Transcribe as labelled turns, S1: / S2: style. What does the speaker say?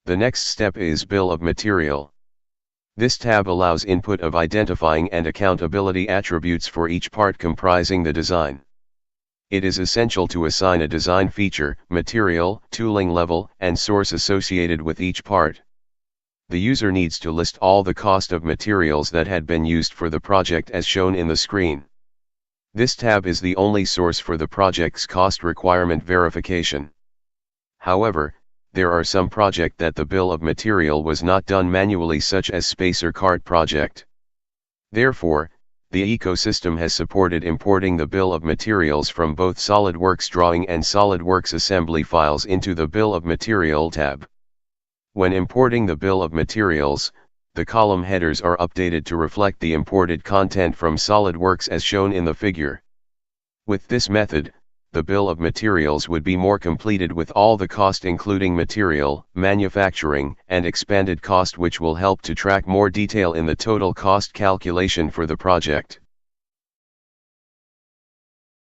S1: The next step is Bill of Material. This tab allows input of identifying and accountability attributes for each part comprising the design. It is essential to assign a design feature, material, tooling level, and source associated with each part. The user needs to list all the cost of materials that had been used for the project as shown in the screen. This tab is the only source for the project's cost requirement verification. However, there are some projects that the bill of material was not done manually, such as Spacer Cart project. Therefore, the ecosystem has supported importing the bill of materials from both SOLIDWORKS drawing and SOLIDWORKS assembly files into the Bill of Material tab. When importing the bill of materials, the column headers are updated to reflect the imported content from SOLIDWORKS as shown in the figure. With this method, the bill of materials would be more completed with all the cost including material, manufacturing, and expanded cost, which will help to track more detail in the total cost calculation for the project.